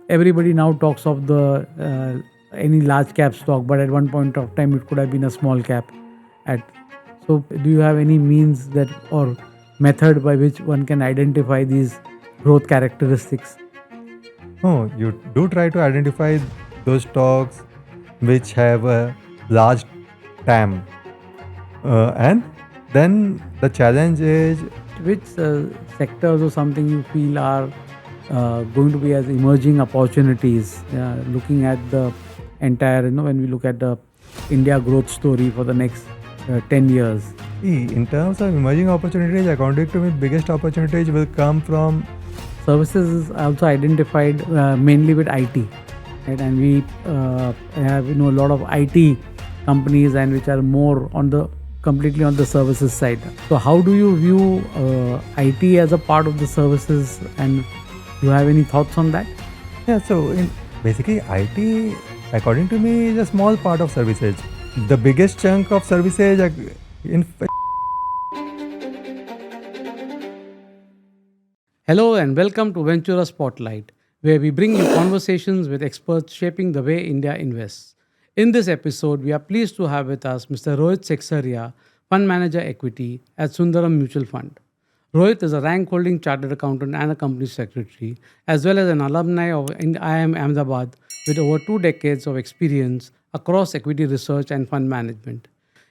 everybody now talks of the any large cap stock, but at one point of time it could have been a small cap. At so, do you have any means that or method by which one can identify these growth characteristics? Oh, you do try to identify those stocks which have a large TAM. And then the challenge is, Which sectors or something you feel are going to be as emerging opportunities? Looking at the entire, when we look at the India growth story for the next 10 years. in terms of emerging opportunities, according to me, biggest opportunities will come from. Services is also identified mainly with IT, right? And we have a lot of IT companies and which are more on the completely on the services side. So how do you view IT as a part of the services, and do you have any thoughts on that? Yeah, so basically IT, according to me, is a small part of services. The biggest chunk of services in. Hello and welcome to Ventura Spotlight, where we bring you conversations with experts shaping the way India invests. In this episode, we are pleased to have with us Mr. Rohit Seksaria, Fund Manager Equity at Sundaram Mutual Fund. Rohit is a rank holding chartered accountant and a company secretary, as well as an alumni of IIM Ahmedabad with over 2 decades of experience across equity research and fund management.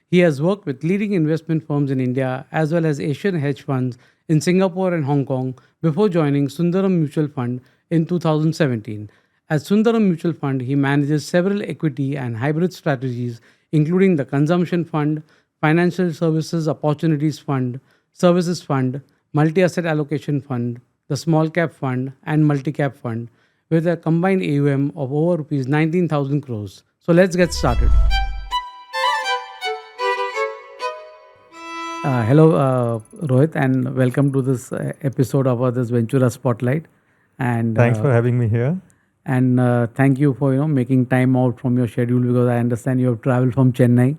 He has worked with leading investment firms in India as well as Asian hedge funds in Singapore and Hong Kong before joining Sundaram Mutual Fund in 2017. At Sundaram Mutual Fund, he manages several equity and hybrid strategies, including the Consumption Fund, Financial Services Opportunities Fund, Services Fund, Multi Asset Allocation Fund, the Small Cap Fund, and Multi Cap Fund, with a combined AUM of over Rs 19,000 crores. So let's get started. Hello, Rohit, and welcome to this episode of this Ventura Spotlight. And Thanks for having me here. and thank you for making time out from your schedule, because I understand you have traveled from Chennai,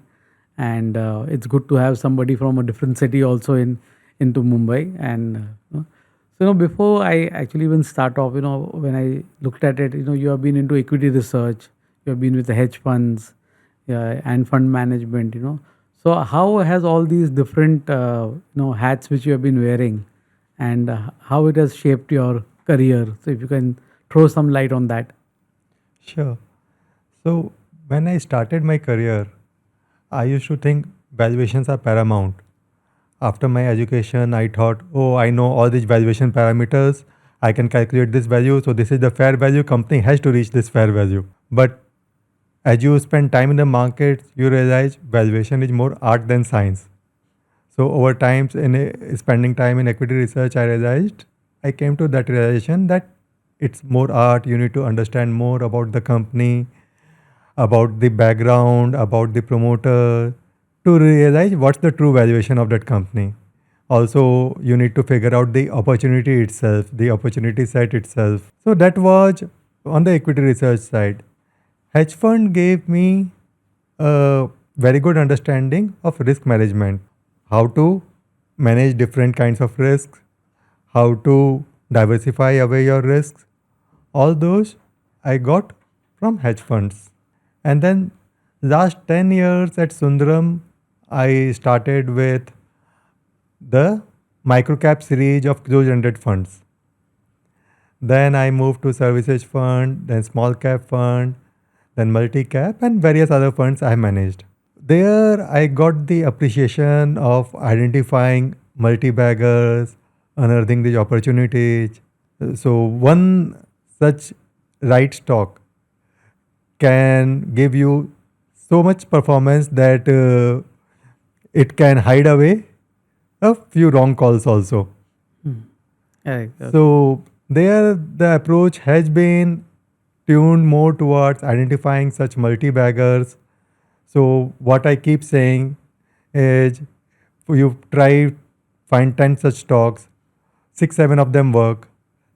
and it's good to have somebody from a different city also into Mumbai. And before I actually even start off, when I looked at it, you have been into equity research, you have been with the hedge funds, and fund management. So how has all these different hats which you have been wearing, and how it has shaped your career? So if you can throw some light on that. Sure. So when I started my career, I used to think valuations are paramount. After my education, I thought, oh, I know all these valuation parameters. I can calculate this value. So this is the fair value. Company has to reach this fair value. But as you spend time in the market, you realize valuation is more art than science. So over time, spending time in equity research, I came to that realization that it's more art. You need to understand more about the company, about the background, about the promoter, to realize what's the true valuation of that company. Also, you need to figure out the opportunity itself, the opportunity set itself. So that was on the equity research side. Hedge fund gave me a very good understanding of risk management, how to manage different kinds of risks, how to diversify away your risks. All those I got from hedge funds. And then last 10 years at Sundaram, I started with the microcap series of closed-ended funds. Then I moved to services fund, then small cap fund, then multi-cap and various other funds I managed. There I got the appreciation of identifying multi-baggers, unearthing these opportunities. So one such right stock can give you so much performance that it can hide away a few wrong calls also. Yeah, So there the approach has been tuned more towards identifying such multi-baggers. So what I keep saying is you try find 10 such stocks, 6, 7 of them work.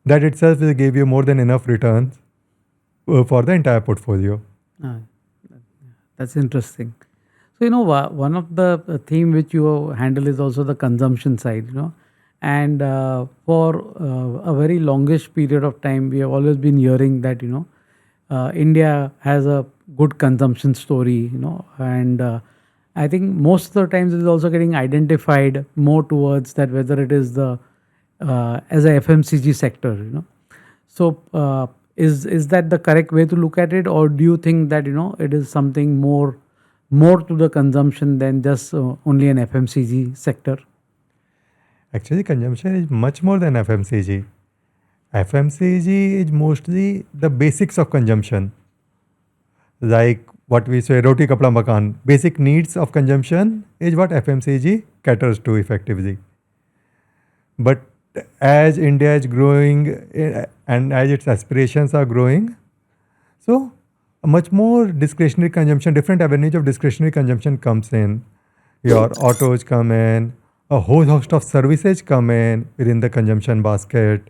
That itself will give you more than enough returns for the entire portfolio. uh, that's interesting. So one of the theme which you handle is also the consumption side. And for a very longish period of time, we have always been hearing that India has a good consumption story, and I think most of the times it is also getting identified more towards that, whether it is the as a FMCG sector, So, is that the correct way to look at it, or do you think that it is something more to the consumption than just only an FMCG sector? Actually, consumption is much more than FMCG. FMCG is mostly the basics of consumption, like what we say roti kapda makan. Basic needs of consumption is what FMCG caters to effectively. But as India is growing and as its aspirations are growing, so a much more discretionary consumption, different avenues of discretionary consumption comes in. Your autos come in, a whole host of services come in within the consumption basket.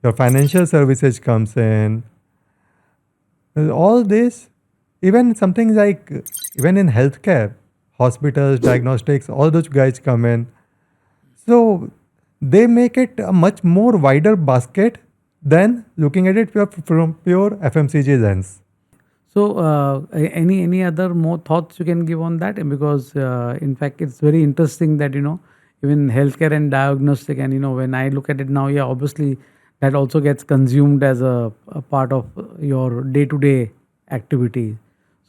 Your financial services comes in. All this, even something like even in healthcare, hospitals, diagnostics, all those guys come in. So they make it a much more wider basket than looking at it from pure FMCG lens. So, any other more thoughts you can give on that? Because in fact, it's very interesting that even healthcare and diagnostic, and when I look at it now, yeah, obviously that also gets consumed as a part of your day-to-day activity.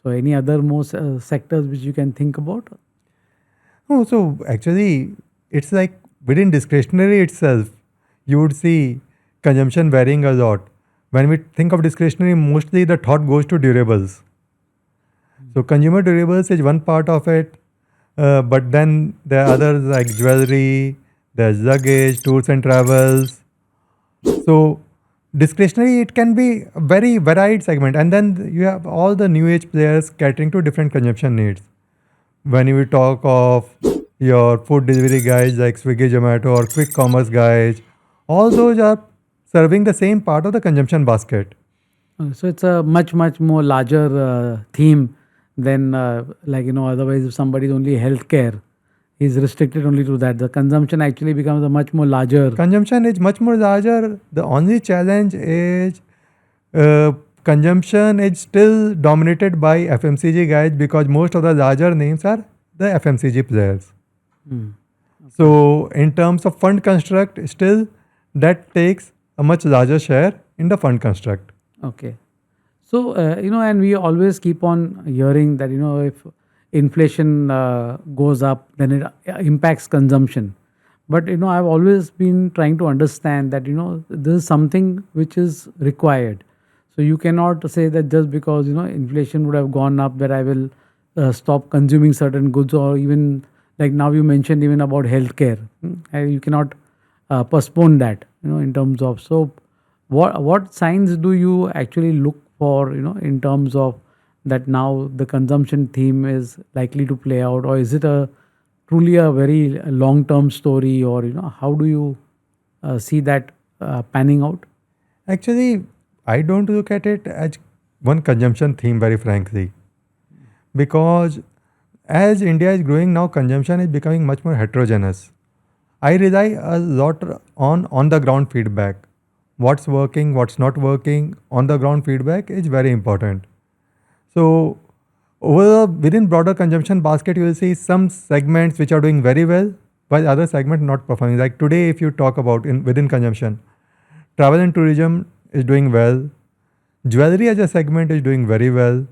So, any other more sectors which you can think about? Oh, so actually, it's like within discretionary itself, you would see consumption varying a lot. When we think of discretionary, mostly the thought goes to durables. So consumer durables is one part of it, but then there are others like jewelry, there's luggage, tours and travels. So discretionary, it can be a very varied segment, and then you have all the new age players catering to different consumption needs. When you talk of your food delivery guys like Swiggy, Zomato, or quick commerce guys, all those are serving the same part of the consumption basket. So it's a much more larger theme than like otherwise if somebody is only healthcare, is restricted only to that. The consumption actually becomes a much more larger. Consumption is much more larger. The only challenge is uh, consumption is still dominated by FMCG guys because most of the larger names are the FMCG players. Hmm. So, in terms of fund construct, still that takes a much larger share in the fund construct. Okay. So, and we always keep on hearing that, if inflation goes up, then it impacts consumption. But, I've always been trying to understand that, this is something which is required. So, you cannot say that just because, inflation would have gone up, that I will stop consuming certain goods, or even like now you mentioned even about healthcare. You cannot postpone that, in terms of. So, what signs do you actually look for in terms of that now the consumption theme is likely to play out, or is it a truly a very long term story, or how do you see that panning out? Actually, I don't look at it as one consumption theme, very frankly, because as India is growing now, consumption is becoming much more heterogeneous. I rely a lot on the ground feedback. What's working, what's not working, on the ground feedback is very important. So within broader consumption basket, you will see some segments which are doing very well, while other segments not performing. Like today, if you talk about within consumption, travel and tourism is doing well. Jewelry as a segment is doing very well.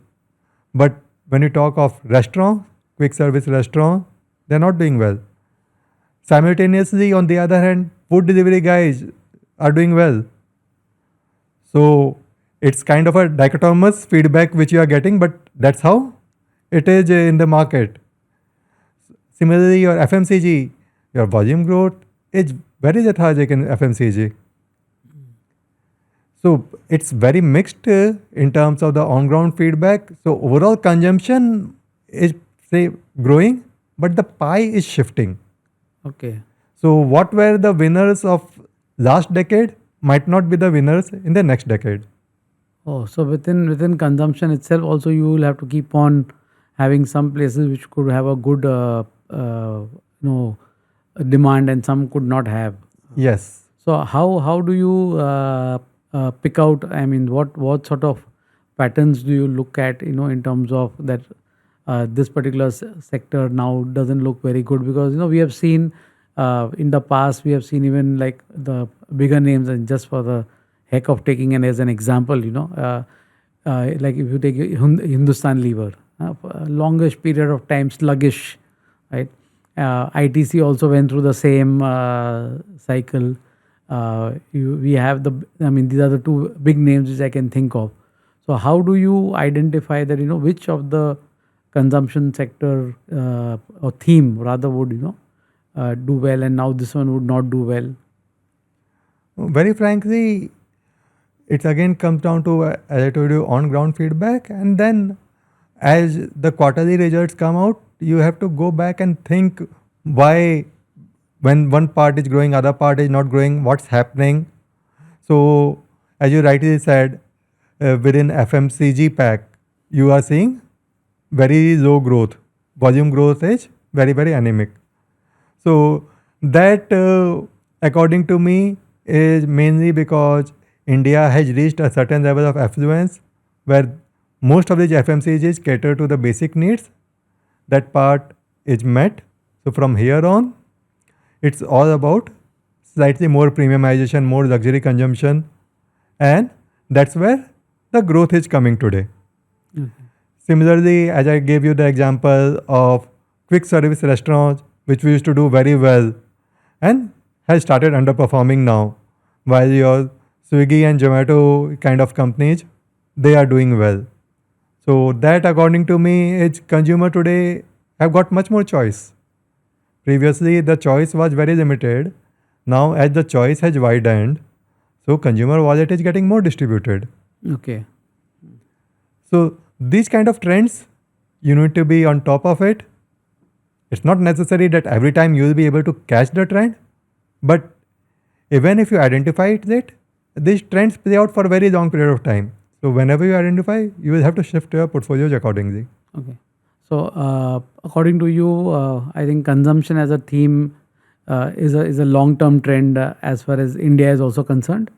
But when you talk of restaurant, quick service restaurant, they're not doing well. Simultaneously, on the other hand, food delivery guys are doing well. So it's kind of a dichotomous feedback which you are getting, but that's how it is in the market. Similarly, your FMCG, your volume growth is very lethargic in FMCG. So it's very mixed in terms of the on-ground feedback. So overall consumption is say growing, but the pie is shifting. Okay. So what were the winners of last decade might not be the winners in the next decade. Oh, so within consumption itself, also you will have to keep on having some places which could have a good, demand, and some could not have. Yes. So how do you pick out? I mean, what sort of patterns do you look at? In terms of that, this particular sector now doesn't look very good because we have seen in the past we have seen even like the bigger names, and just for the heck of taking an as an example, like if you take Hindustan Lever, for a longish period of time sluggish, right? ITC also went through the same cycle. We have I mean, these are the two big names which I can think of. So, how do you identify that, which of the consumption sector or theme rather would, do well, and now this one would not do well? Very frankly, it again comes down to, as I told you, on ground feedback. And then as the quarterly results come out, you have to go back and think why, when one part is growing, other part is not growing, what's happening. So, as you rightly said, within FMCG pack, you are seeing very low growth. Volume growth is very, very anemic. So that, according to me, is mainly because India has reached a certain level of affluence where most of these FMCGs cater to the basic needs. That part is met. So from here on, it's all about slightly more premiumization, more luxury consumption, and that's where the growth is coming today. Similarly, as I gave you the example of quick service restaurants, which we used to do very well and has started underperforming now, while your Swiggy and Zomato kind of companies, they are doing well. So that, according to me, is consumer today have got much more choice. Previously, the choice was very limited. Now, as the choice has widened, so consumer wallet is getting more distributed. Okay. So these kind of trends, you need to be on top of it. It's not necessary that every time you will be able to catch the trend, but even if you identify it, these trends play out for a very long period of time. So whenever you identify, you will have to shift your portfolios accordingly. Okay. So, according to you, I think consumption as a theme is a long term trend as far as India is also concerned.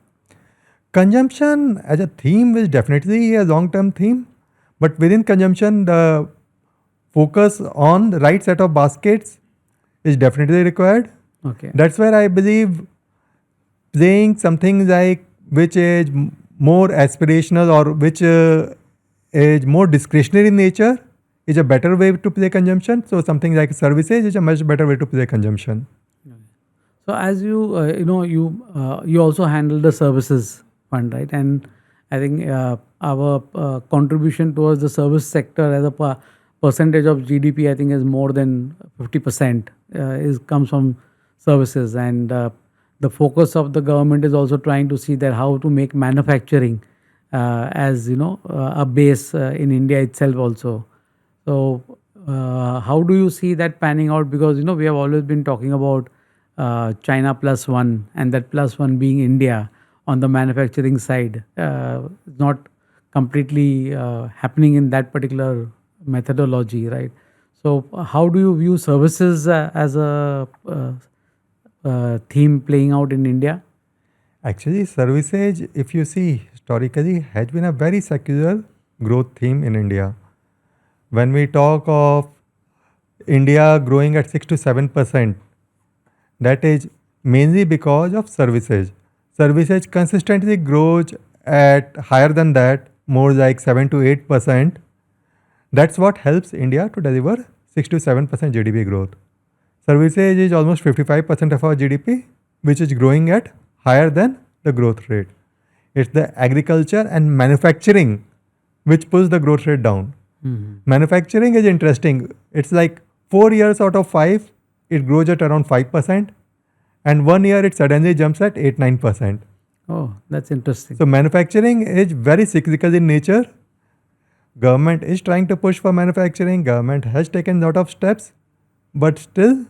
Consumption as a theme is definitely a long-term theme, but within consumption, the focus on the right set of baskets is definitely required. Okay. That's where I believe playing something like which is more aspirational or which is more discretionary in nature is a better way to play consumption. So something like services is a much better way to play consumption. So, as you you also handle the services fund, right? And I think our contribution towards the service sector as a percentage of GDP, I think, is more than 50%. Is comes from services, and the focus of the government is also trying to see that how to make manufacturing as a base in India itself also. So, how do you see that panning out? Because we have always been talking about China plus one, and that plus one being India on the manufacturing side. Not completely happening in that particular methodology, right? So, how do you view services as a theme playing out in India? Actually, services, if you see historically, has been a very secular growth theme in India. When we talk of India growing at 6 to 7%, that is mainly because of services. Services consistently grows at higher than that, more like 7 to 8%. That's what helps India to deliver 6 to 7% GDP growth. Services is almost 55% of our GDP, which is growing at higher than the growth rate. It's the agriculture and manufacturing which pulls the growth rate down. Manufacturing is interesting. It's like 4 years out of 5, it grows at around 5%, and 1 year it suddenly jumps at 8 9%. Oh, that's interesting. So, manufacturing is very cyclical in nature. Government is trying to push for manufacturing, government has taken a lot of steps, but still,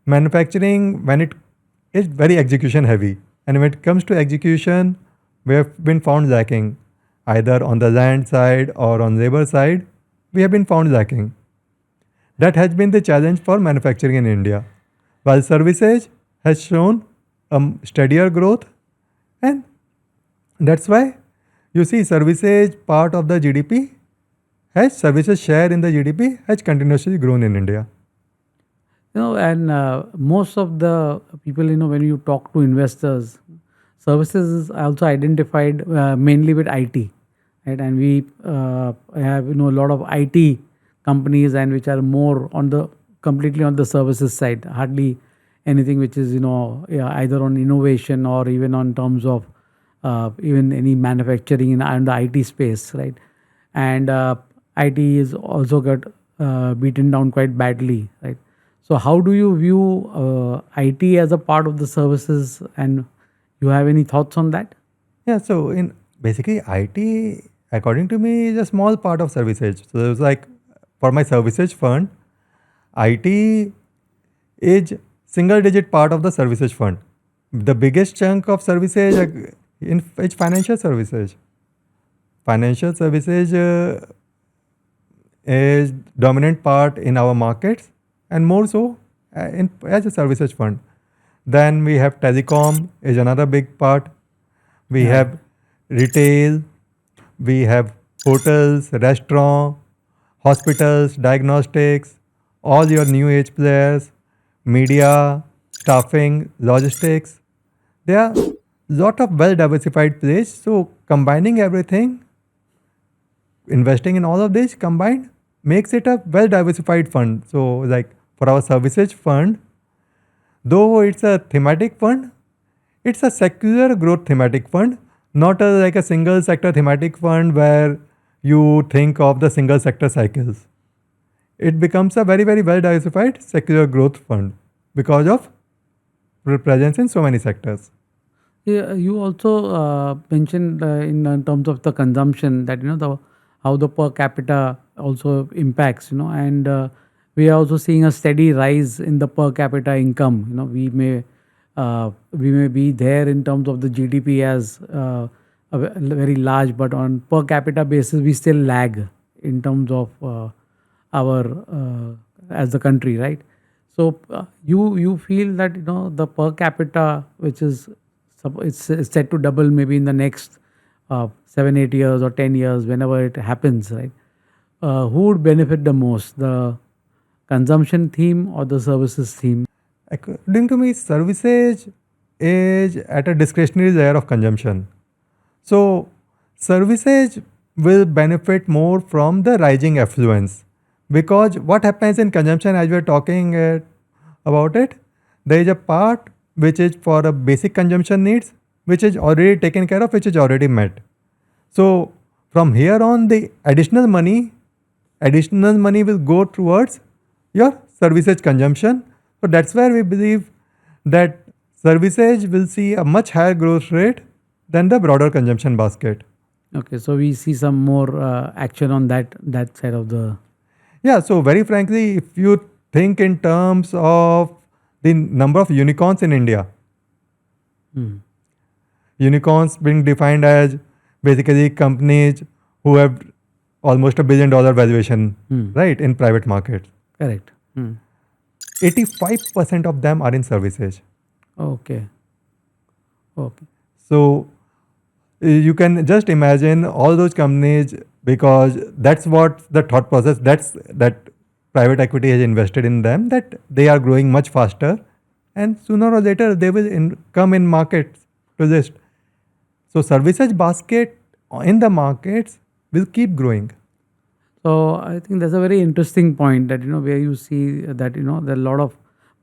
manufacturing, when it is very execution heavy, and when it comes to execution, we have been found lacking. Either on the land side or on labor side, we have been found lacking. That has been the challenge for manufacturing in India. While services has shown steadier growth, and that's why you see services part of the GDP has services share in the GDP has continuously grown in India. And most of the people, when you talk to investors, services is also identified mainly with IT, right? And we have, a lot of IT companies and which are more on the completely on the services side, hardly anything which is, yeah, either on innovation or even on terms of even any manufacturing in the IT space, right? And IT is also got beaten down quite badly, right? So how do you view IT as a part of the services, and you have any thoughts on that? Yeah, so in basically IT, according to me, is a small part of services. So it's like for my services fund, IT is single digit part of the services fund. The biggest chunk of services in is financial services. Financial services is dominant part in our markets and more so in as a services fund. Then we have telecom is another big part. We Yeah. have retail, we have hotels, restaurant, hospitals, diagnostics, all your new age players, media, staffing, logistics. There are lot of well diversified plays. So combining everything, investing in all of this combined makes it a well diversified fund. So like for our services fund, though it's a thematic fund, it's a secular growth thematic fund, not like a single sector thematic fund where you think of the single sector cycles. It becomes a very, very well diversified secular growth fund because of presence in so many sectors. Yeah, you also mentioned in terms of the consumption that the how the per capita also impacts, and we are also seeing a steady rise in the per capita income. We may be there in terms of the GDP as very large, but on per capita basis we still lag in terms of our as the country, right? So you feel that the per capita, which is it's set to double maybe in the next 7 8 years or 10 years, whenever it happens, right? Who would benefit the most, the consumption theme or the services theme? According to me, services is at a discretionary layer of consumption. So, services will benefit more from the rising affluence because what happens in consumption, as we are talking about it, there is a part which is for a basic consumption needs, which is already taken care of, which is already met. So, from here on, the additional money will go towards your services consumption. So that's where we believe that services will see a much higher growth rate than the broader consumption basket. Okay, so we see some more action on that side of the. Yeah, so very frankly, if you think in terms of the number of unicorns in India, Hmm. unicorns being defined as basically companies who have almost $1 billion valuation, Hmm. right, in private markets. Correct. 85% of them are in services. Okay. Okay. So you can just imagine all those companies because that's what the thought process that private equity has invested in them, that they are growing much faster and sooner or later they will come in markets to list. So services basket in the markets will keep growing. So I think that's a very interesting point that where you see that there are a lot of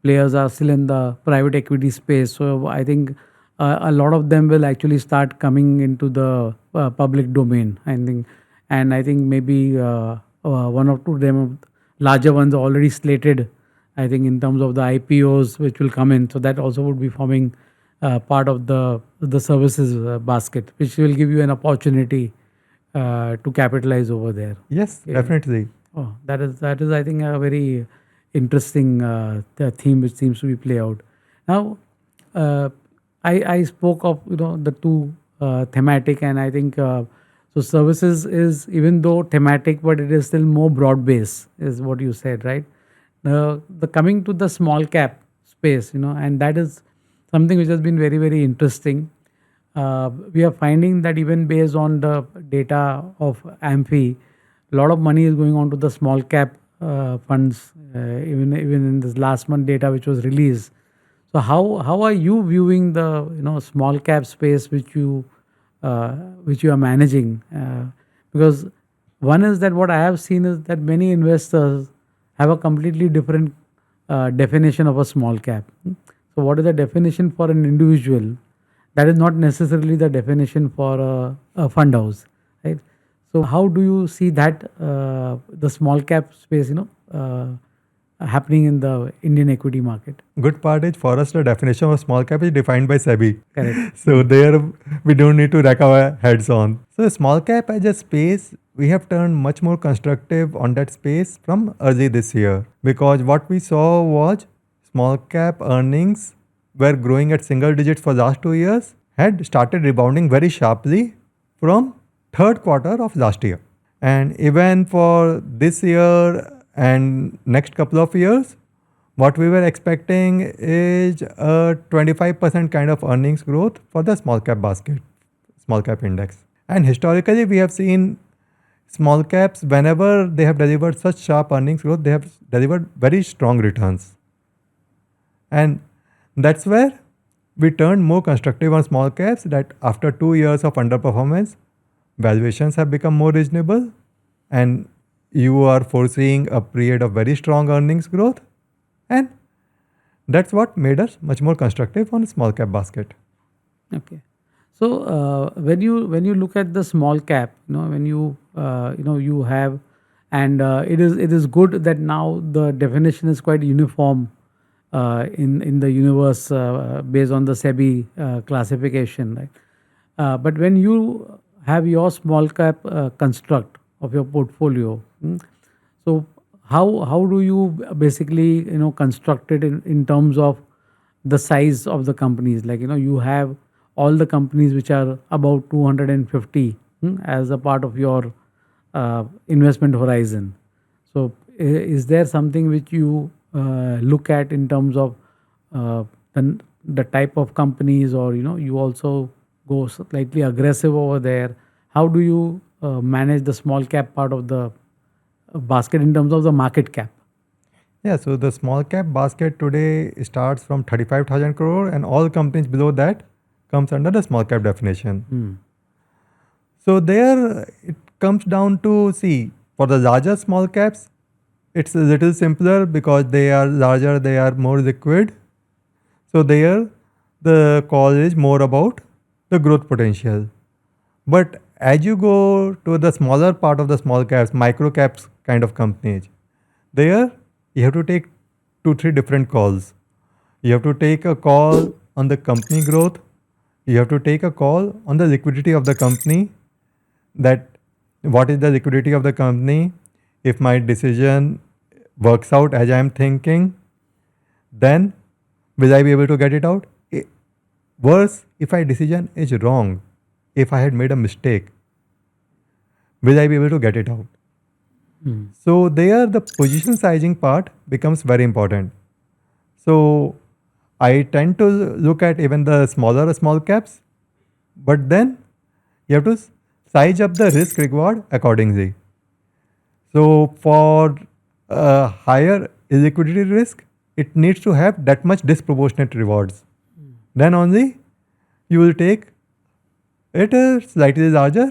players are still in the private equity space. So I think a lot of them will actually start coming into the public domain. I think maybe one or two of them larger ones are already slated. I think in terms of the IPOs which will come in, so that also would be forming part of the services basket, which will give you an opportunity to capitalize over there. Yes, Yeah. definitely. Oh, that is I think a very interesting theme which seems to be play out. Now, uh, I spoke of the two thematic, and I think so. Services is, even though thematic, but it is still more broad base, is what you said, right? The coming to the small cap space, and that is something which has been very, very interesting. We are finding that even based on the data of AMFI, a lot of money is going on to the small cap funds. Even in this last month data which was released. So how are you viewing the small cap space which you are managing? Because one is that what I have seen is that many investors have a completely different definition of a small cap. So what is the definition for an individual? That is not necessarily the definition for a fund house, right? So how do you see that the small cap space, happening in the Indian equity market? Good part is for us the definition of small cap is defined by SEBI. Correct. So there we don't need to rack our heads on. So small cap as a space, we have turned much more constructive on that space from early this year, because what we saw was small cap earnings were growing at single digits for last 2 years, had started rebounding very sharply from third quarter of last year. And even for this year and next couple of years, what we were expecting is a 25% kind of earnings growth for the small cap basket, small cap index. And historically, we have seen small caps, whenever they have delivered such sharp earnings growth, they have delivered very strong returns. And that's where we turned more constructive on small caps, that after 2 years of underperformance, valuations have become more reasonable and you are foreseeing a period of very strong earnings growth. And that's what made us much more constructive on small cap basket. Okay. So when you look at the small cap, when you have, and it is good that now the definition is quite uniform in the universe based on the SEBI classification, right? But when you have your small cap construct of your portfolio, so how do you basically construct it in terms of the size of the companies? Like you have all the companies which are about 250 as a part of your investment horizon. So is there something which you look at in terms of the type of companies, or you also go slightly aggressive over there? How do you manage the small cap part of the basket in terms of the market cap? Yeah, so the small cap basket today starts from 35,000 crore and all companies below that comes under the small cap definition. So there it comes down to, see, for the larger small caps, it's a little simpler because they are larger, they are more liquid. So there the call is more about the growth potential. But as you go to the smaller part of the small caps, micro caps kind of companies, there you have to take 2-3 different calls. You have to take a call on the company growth. You have to take a call on the liquidity of the company, that what is the liquidity of the company. If my decision works out as I am thinking, then will I be able to get it out? Worse, if my decision is wrong, if I had made a mistake, will I be able to get it out? So there the position sizing part becomes very important. So I tend to look at even the smaller small caps, but then you have to size up the risk reward accordingly. So for a higher illiquidity risk, it needs to have that much disproportionate rewards. Then only you will take it slightly larger.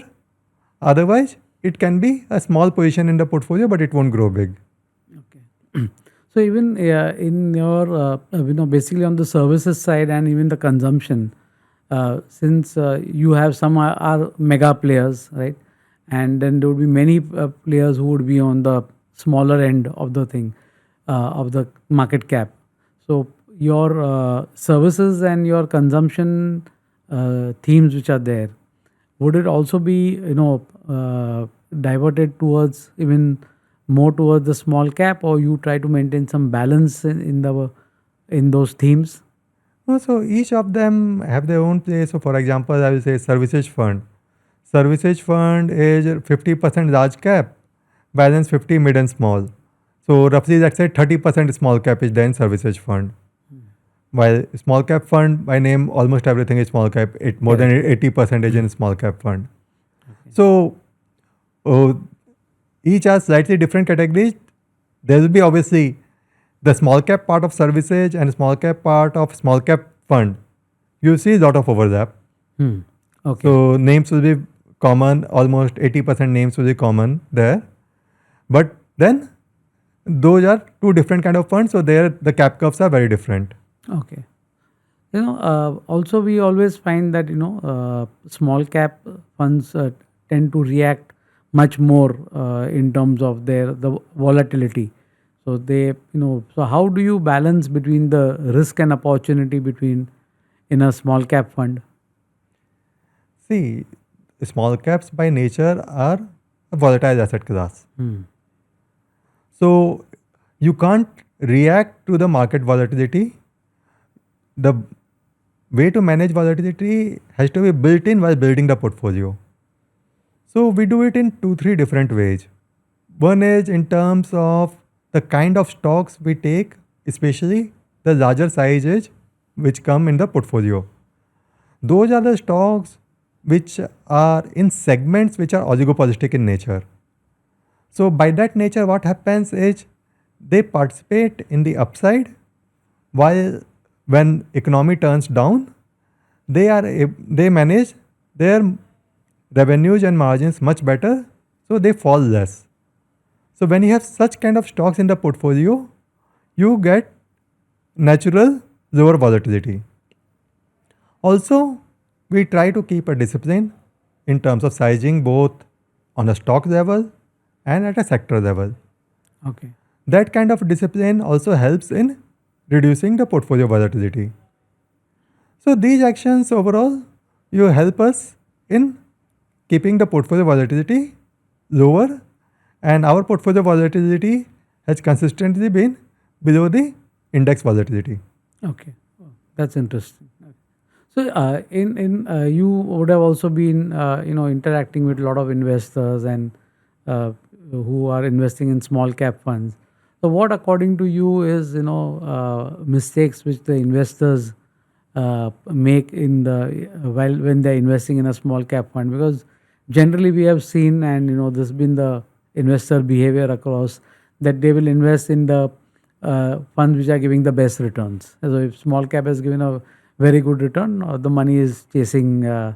Otherwise, it can be a small position in the portfolio, but it won't grow big. Okay. So even in your, basically on the services side and even the consumption, since you have some are mega players, right? And then there would be many players who would be on the smaller end of the thing, of the market cap. So your services and your consumption themes which are there, would it also be diverted towards even more towards the small cap, or you try to maintain some balance in those themes? So each of them have their own place. So for example, I will say services fund. Services fund is 50% large cap, balance 50 mid and small. So roughly let's say 30% small cap is then services fund. While small cap fund by name, almost everything is small cap. It more than 80% in small cap fund. So uh, each are slightly different categories. There will be obviously the small cap part of services and small cap part of small cap fund. You see a lot of overlap. Hmm. Okay. So names will be common. Almost 80% names will be common there. But then those are two different kind of funds. So there the cap curves are very different. Okay. Also we always find that small cap funds tend to react much more in terms of the volatility. So so how do you balance between the risk and opportunity between in a small cap fund? See, small caps by nature are a volatile asset class. Hmm. So you can't react to the market volatility. The way to manage volatility has to be built in while building the portfolio. So we do it in two, three different ways. One is in terms of the kind of stocks we take, especially the larger sizes which come in the portfolio. Those are the stocks which are in segments which are oligopolistic in nature. So by that nature, what happens is they participate in the upside, while when economy turns down, they manage their revenues and margins much better, so they fall less. So when you have such kind of stocks in the portfolio, you get natural lower volatility. Also, we try to keep a discipline in terms of sizing both on a stock level and at a sector level. Okay. That kind of discipline also helps in reducing the portfolio volatility. So these actions overall you help us in keeping the portfolio volatility lower, and our portfolio volatility has consistently been below the index volatility. Okay. Oh, that's interesting. Okay. So, in you would have also been interacting with a lot of investors and who are investing in small cap funds. So, what according to you is mistakes which the investors make in the while when they're investing in a small cap fund? Because generally we have seen, and this has been the investor behavior across, that they will invest in the funds which are giving the best returns. So if small cap has given a very good return, the money is chasing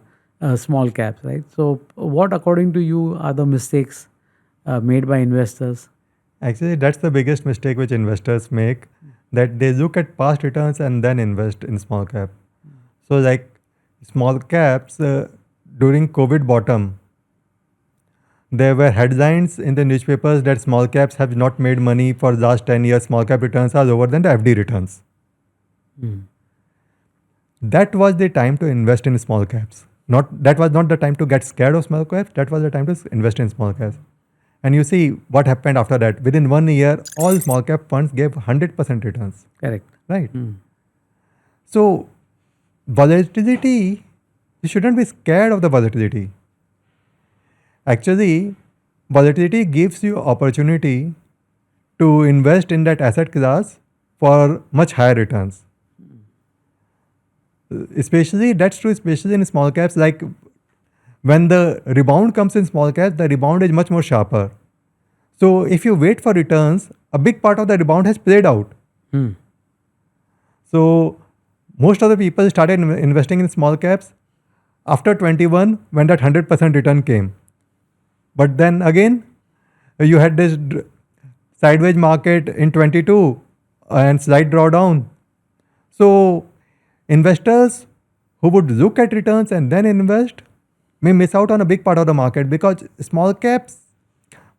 small caps, right? So what according to you are the mistakes made by investors? Actually, that's the biggest mistake which investors make, that they look at past returns and then invest in small cap. So like small caps during COVID bottom, there were headlines in the newspapers that small caps have not made money for the last 10 years. Small cap returns are lower than the FD returns. Mm. That was the time to invest in small caps. That was not the time to get scared of small caps. That was the time to invest in small caps. And you see what happened after that. Within 1 year, all small cap funds gave 100% returns. Correct. Right. Mm. So volatility, you shouldn't be scared of the volatility. Actually, volatility gives you opportunity to invest in that asset class for much higher returns. Especially that's true, especially in small caps. Like when the rebound comes in small caps, the rebound is much more sharper. So if you wait for returns, a big part of the rebound has played out. Mm. So most of the people started investing in small caps after 21 when that 100% return came. But then again, you had this sideways market in 22 and slight drawdown. So investors who would look at returns and then invest may miss out on a big part of the market, because small caps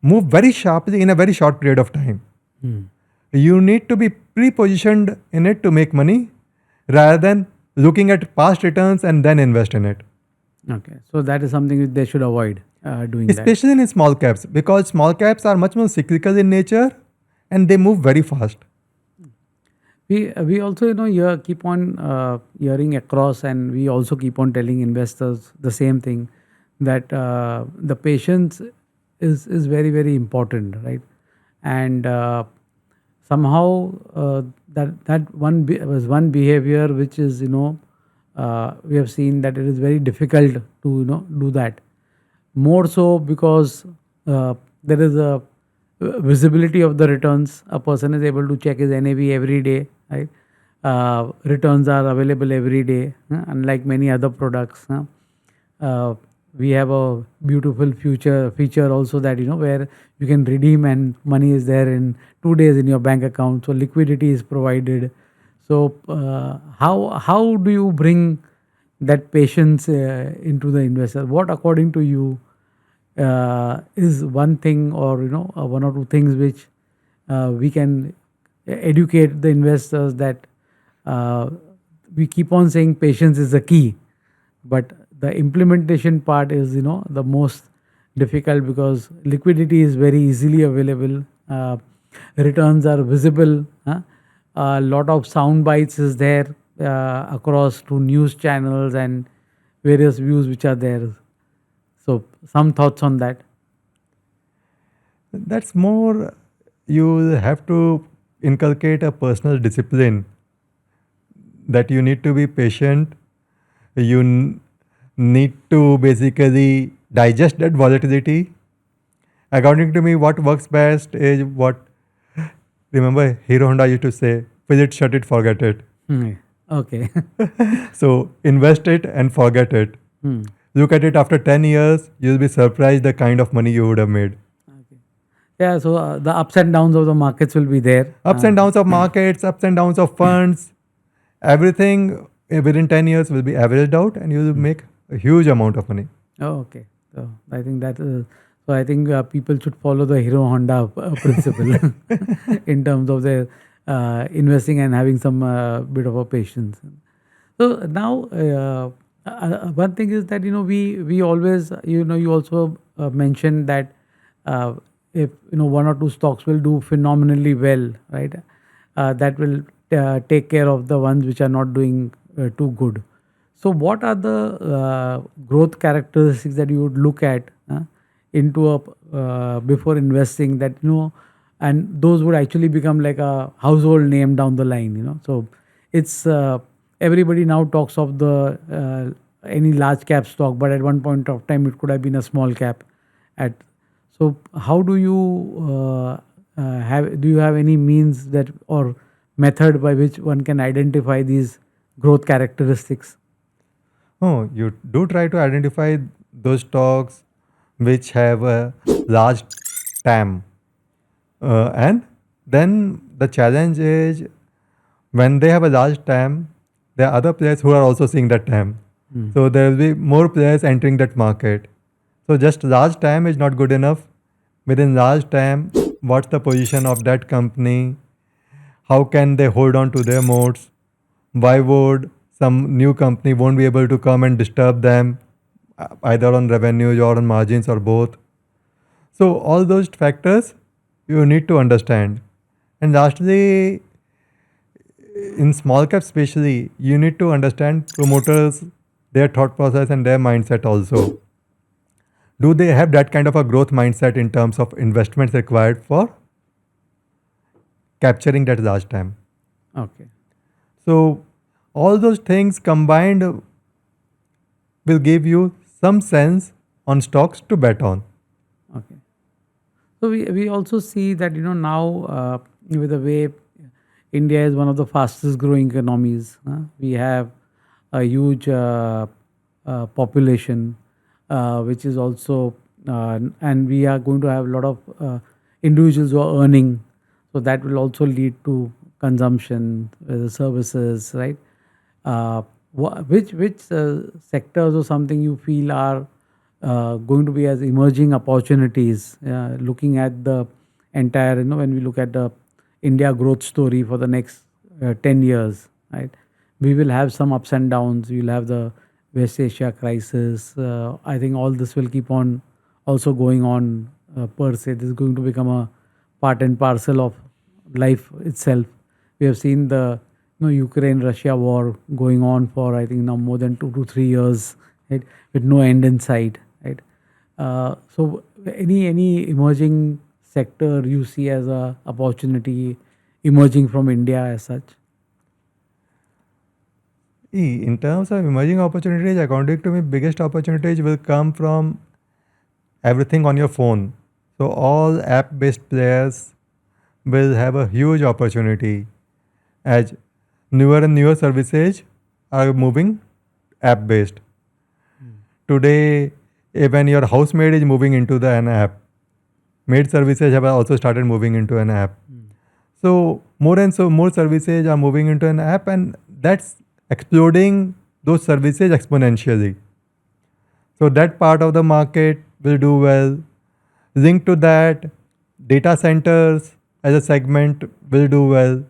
move very sharply in a very short period of time. Mm. You need to be pre-positioned in it to make money rather than looking at past returns and then invest in it. Okay, so that is something which they should avoid doing that. Especially in small caps, because small caps are much more cyclical in nature and they move very fast. We also keep on hearing across, and we also keep on telling investors the same thing, that the patience is very very important, right? And somehow was one behavior which is, we have seen that it is very difficult to, do that. More so because there is a visibility of the returns. A person is able to check his NAV every day, right? Returns are available every day, unlike many other products. We have a beautiful future feature also, that where you can redeem and money is there in 2 days in your bank account. So liquidity is provided. So how do you bring that patience into the investor? What, according to you, is one thing, or one or two things which we can educate the investors, that uh, we keep on saying patience is the key, but the implementation part is, the most difficult, because liquidity is very easily available, returns are visible, a lot of sound bites is there across to news channels and various views which are there. So some thoughts on that? That's more, you have to inculcate a personal discipline, that you need to be patient. You need to basically digest that volatility. According to me, what works best is what, remember, Hero Honda used to say, fill it, shut it, forget it. Hmm. Okay. So invest it and forget it. Hmm. Look at it after 10 years, you'll be surprised the kind of money you would have made. Okay. Yeah. So the ups and downs of the markets will be there. Ups and downs of markets, ups and downs of funds, everything within 10 years will be averaged out and you will make a huge amount of money. Oh, okay. So I think that so I think people should follow the Hero Honda principle in terms of their investing and having some bit of a patience. So now, one thing is that, we always, you also mentioned that if, one or two stocks will do phenomenally well, right? That will take care of the ones which are not doing too good. So what are the growth characteristics that you would look at into a before investing, that, and those would actually become like a household name down the line, So it's everybody now talks of the any large cap stock, but at one point of time it could have been a small cap. At So how do you do you have any means that, or method by which one can identify these growth characteristics? Oh, you do try to identify those stocks which have a large TAM. And then the challenge is, when they have a large TAM, there are other players who are also seeing that TAM. So there will be more players entering that market. So just large TAM is not good enough. Within large TAM, what's the position of that company? How can they hold on to their moats? Why would some new company won't be able to come and disturb them, either on revenues or on margins or both? So all those factors you need to understand. And lastly, in small cap especially, you need to understand promoters, their thought process and their mindset also. Do they have that kind of a growth mindset in terms of investments required for capturing that large time? Okay. So all those things combined will give you some sense on stocks to bet on. Okay. So we also see that, now, with the way India is one of the fastest growing economies, we have a huge population, which is also, and we are going to have a lot of individuals who are earning. So that will also lead to consumption, services, right? Which sectors or something you feel are going to be as emerging opportunities, looking at the entire, when we look at the India growth story for the next 10 years, right? We will have some ups and downs. We'll have the West Asia crisis. I think all this will keep on also going on, per se. This is going to become a part and parcel of life itself. We have seen the, Ukraine-Russia war going on for, I think, now more than 2 to 3 years, right, with no end in sight, right? So any emerging sector you see as a opportunity emerging from India as such? In terms of emerging opportunities, according to me, biggest opportunities will come from everything on your phone. So all app-based players will have a huge opportunity as newer and newer services are moving app-based. Today, even your housemaid is moving into an app. Maid services have also started moving into an app. So more services are moving into an app, and that's exploding those services exponentially. So that part of the market will do well. Linked to that, data centers as a segment will do well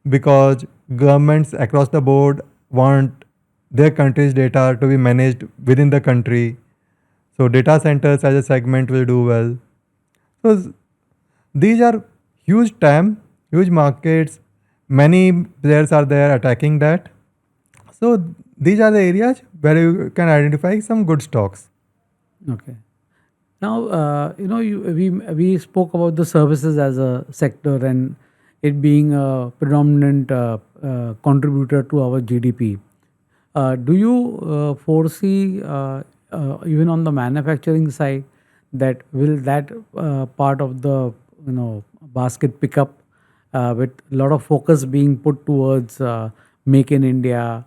because governments across the board want their country's data to be managed within the country. So data centers as a segment will do well. So these are huge TAM, huge markets. Many players are there attacking that. So these are the areas where you can identify some good stocks. Okay. Now, we spoke about the services as a sector and it being a predominant contributor to our GDP. Do you foresee, even on the manufacturing side, that will that part of the basket pick up with a lot of focus being put towards make in India,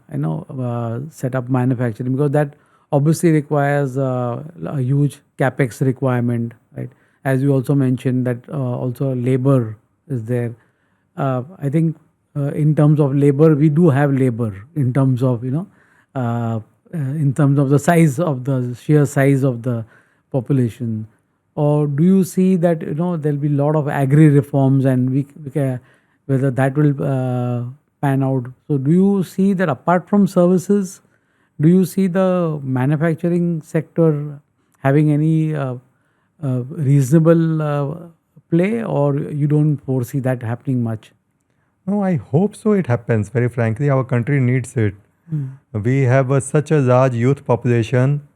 set up manufacturing, because that obviously requires a huge capex requirement, right? As you also mentioned that also labor is there. I think in terms of labor, we do have labor in terms of in terms of the size of the sheer size of the population. Or do you see that there'll be a lot of agri reforms and whether that will pan out? So do you see that apart from services, do you see the manufacturing sector having any reasonable play, or you don't foresee that happening much? No, I hope so. It happens. Very frankly, our country needs it. We have such a large youth population.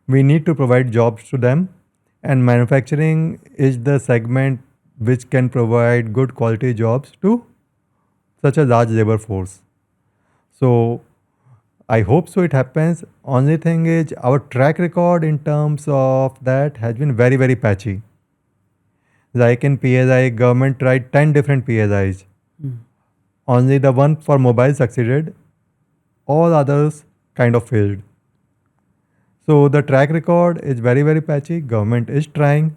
We need to provide jobs to them, and manufacturing is the segment which can provide good quality jobs to such a large labor force. So I hope so. It happens. Only thing is, our track record in terms of that has been very, very patchy. Like in PLI, government tried 10 different PLIs. Only the one for mobile succeeded. All others kind of failed. So the track record is very, very patchy. Government is trying,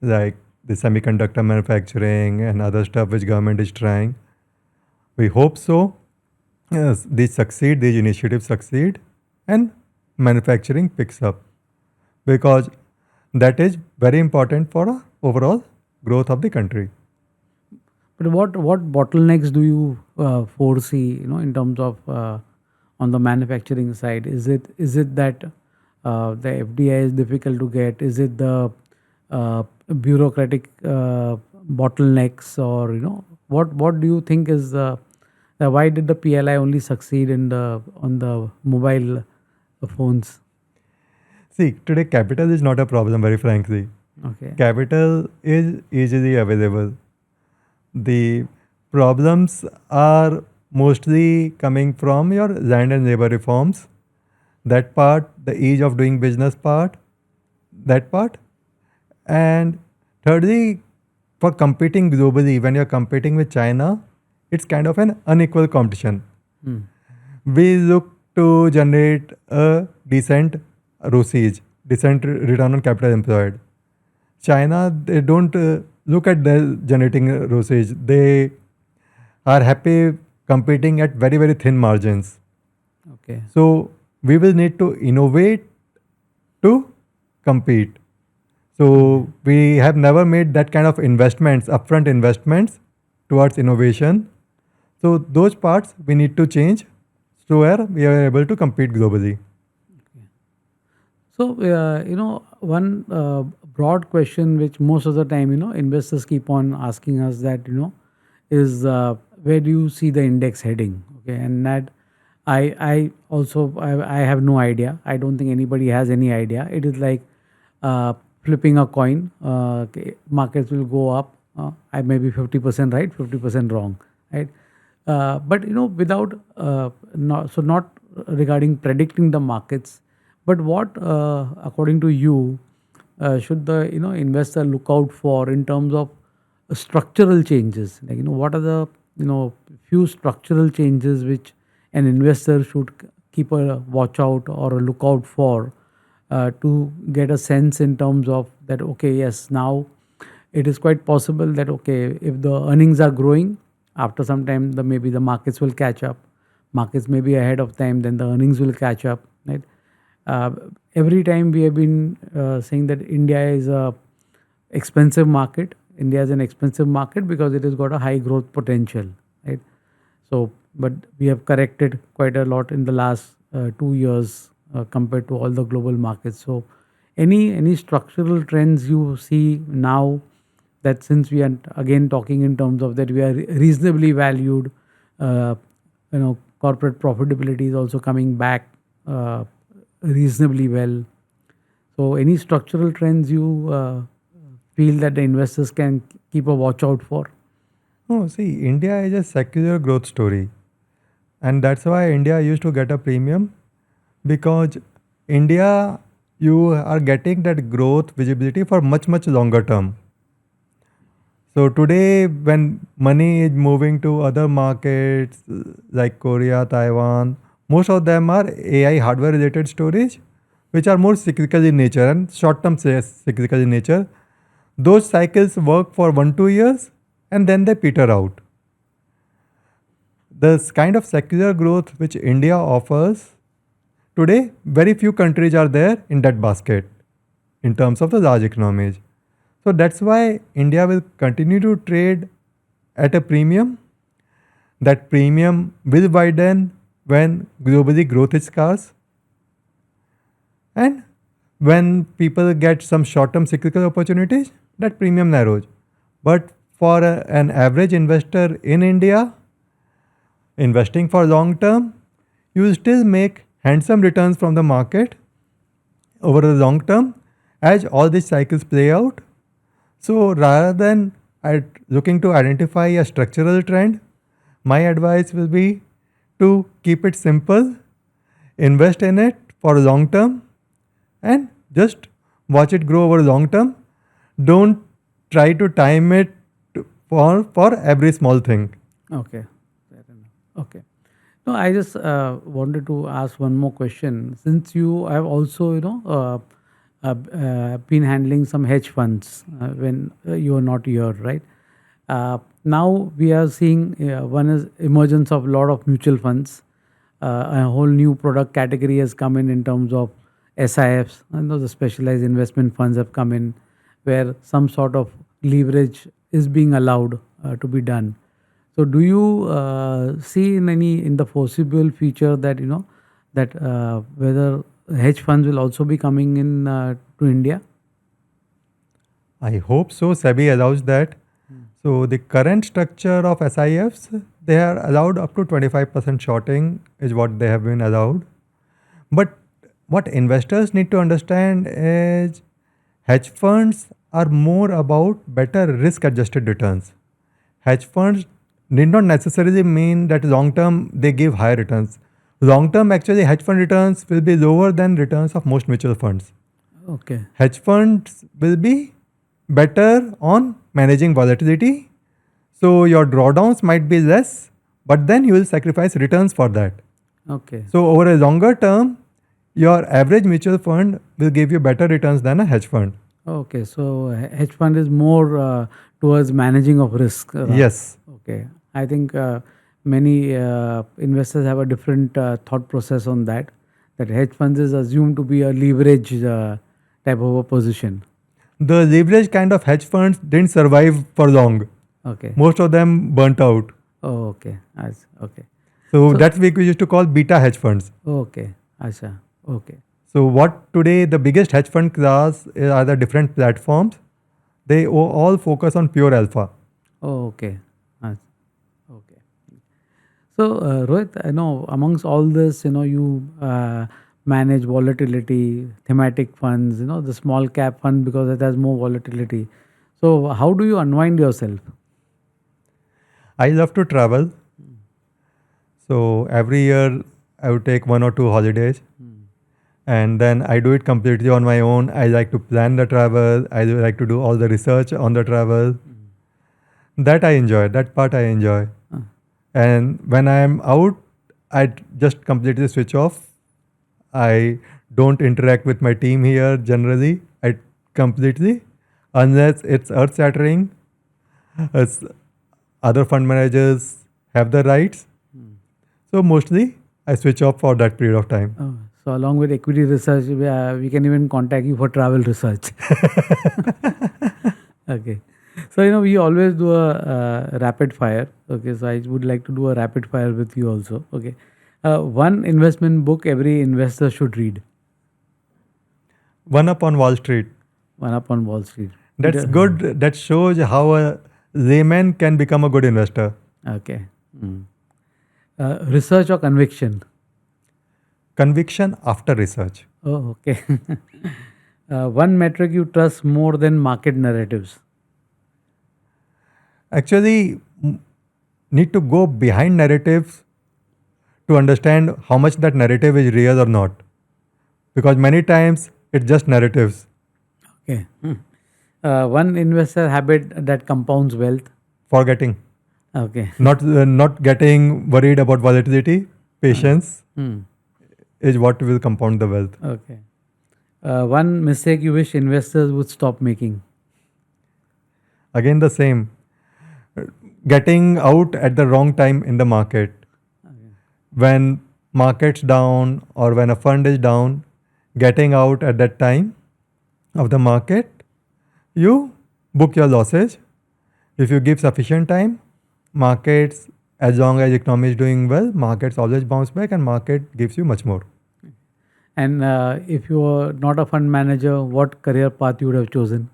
like the semiconductor manufacturing and other stuff which government is trying. We hope so. Yes, these succeed, these initiatives succeed, and manufacturing picks up because that is very important for overall growth of the country. But what bottlenecks do you foresee, in terms of on the manufacturing side? Is it that the FDI is difficult to get? Is it the bureaucratic bottlenecks, or what do you think is the why did the PLI only succeed in the on the mobile phones? See, today capital is not a problem, very frankly. Okay. Capital is easily available. The problems are mostly coming from your land and labor reforms. That part, the ease of doing business part, that part. And thirdly, for competing globally, when you're competing with China, it's kind of an unequal competition. Hmm. We look to generate a decent ROCEs, decent return on capital employed. China, they don't look at their generating ROCEs. They are happy competing at very, very thin margins. Okay. So we will need to innovate to compete. So we have never made that kind of investments, upfront investments towards innovation. So those parts we need to change so where we are able to compete globally. So, one broad question which most of the time, investors keep on asking us that, is where do you see the index heading? Okay. And that I also, I have no idea. I don't think anybody has any idea. It is like flipping a coin. Okay, markets will go up I may be 50% right, 50% wrong, right? But without not regarding predicting the markets, but what, according to you, should the investor look out for in terms of structural changes? Like what are the few structural changes which an investor should keep a watch out or a lookout for, to get a sense in terms of that, okay, yes, now it is quite possible that, okay, if the earnings are growing, after some time the maybe the markets will catch up. Markets may be ahead of time, then the earnings will catch up, right? uh, every time we have been saying that India is a expensive market. India is an expensive market because it has got a high growth potential, right? So, but we have corrected quite a lot in the last 2 years compared to all the global markets. So, any structural trends you see now, that since we are again talking in terms of that we are reasonably valued, uh, corporate profitability is also coming back reasonably well. So, any structural trends you feel that the investors can keep a watch out for? Oh, see, India is a secular growth story, and that's why India used to get a premium because India, you are getting that growth visibility for much longer term. So today, when money is moving to other markets like Korea, Taiwan, most of them are AI hardware related storage, which are more cyclical in nature and short term cyclical in nature. Those cycles work for 1 2 years and then they peter out. The kind of secular growth which India offers today, very few countries are there in that basket in terms of the large economies. So that's why India will continue to trade at a premium. That premium will widen when globally growth is scarce and when people get some short term cyclical opportunities, that premium narrows. But for an average investor in India, investing for long term, you will still make handsome returns from the market over the long term as all these cycles play out. So rather than looking to identify a structural trend, my advice will be to keep it simple, invest in it for long term, and just watch it grow over long term. Don't try to time it for every small thing. Okay, fair enough. Okay. No, I just wanted to ask one more question. Since you have also, been handling some hedge funds when you are not here, right? Now we are seeing one is emergence of a lot of mutual funds. A whole new product category has come in terms of SIFs. I know the specialized investment funds have come in, where some sort of leverage is being allowed to be done. So, do you see in the foreseeable future that that whether hedge funds will also be coming in to India? I hope so. SEBI allows that. So the current structure of SIFs, they are allowed up to 25% shorting is what they have been allowed. But what investors need to understand is hedge funds are more about better risk adjusted returns. Hedge funds need not necessarily mean that long term they give higher returns. Long term, actually, hedge fund returns will be lower than returns of most mutual funds. Okay. Hedge funds will be better on managing volatility. So your drawdowns might be less, but then you will sacrifice returns for that. Okay. So over a longer term, your average mutual fund will give you better returns than a hedge fund. Okay. So, hedge fund is more towards managing of risk. Yes. Okay. I think many investors have a different thought process on that. That hedge funds is assumed to be a leverage type of a position. The leverage kind of hedge funds didn't survive for long. Okay. Most of them burnt out. Oh, okay. Okay. So that's what we used to call beta hedge funds. Okay. Acha. Okay. So what today the biggest hedge fund class are the different platforms. They all focus on pure alpha. Oh, okay. Okay. So, Rohit, I know amongst all this, you manage volatility, thematic funds, the small cap fund because it has more volatility. So, how do you unwind yourself? I love to travel. So every year I would take 1 or 2 holidays, and then I do it completely on my own. I like to plan the travel. I like to do all the research on the travel. That I enjoy. That part I enjoy. And when I am out, just completely switch off. I don't interact with my team here generally. I completely, unless it's earth shattering, as other fund managers have the rights. So mostly I switch off for that period of time. Oh, so, along with equity research, we can even contact you for travel research. Okay. So, we always do a rapid fire. Okay. So, I would like to do a rapid fire with you also. Okay. One investment book every investor should read. One up on Wall Street. One Up on Wall Street. That's good. That shows how a layman can become a good investor. Okay. Research or conviction? Conviction after research. Oh, okay. One metric you trust more than market narratives. Actually, need to go behind narratives to understand how much that narrative is real or not. Because many times it's just narratives. Okay. One investor habit that compounds wealth. Forgetting. Okay. Not getting worried about volatility. Patience Hmm. is what will compound the wealth. Okay. One mistake you wish investors would stop making. Again, the same. Getting out at the wrong time in the market. When market's down or when a fund is down, getting out at that time of the market, you book your losses. If you give sufficient time, markets, as long as economy is doing well, markets always bounce back and market gives you much more. And if you are not a fund manager, what career path you would have chosen?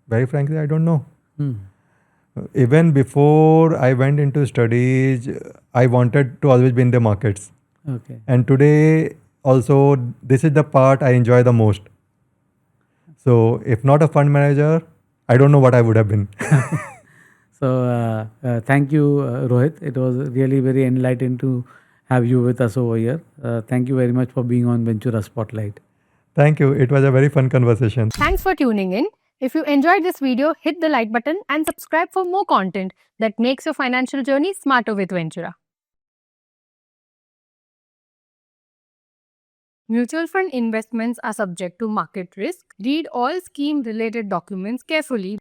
Very frankly, I don't know. Hmm. Even before I went into studies, I wanted to always be in the markets. Okay. And today also, this is the part I enjoy the most. So if not a fund manager, I don't know what I would have been. So thank you, Rohit. It was really very enlightening to have you with us over here. Thank you very much for being on Ventura Spotlight. Thank you. It was a very fun conversation. Thanks for tuning in. If you enjoyed this video, hit the like button and subscribe for more content that makes your financial journey smarter with Ventura. Mutual fund investments are subject to market risk. Read all scheme related documents carefully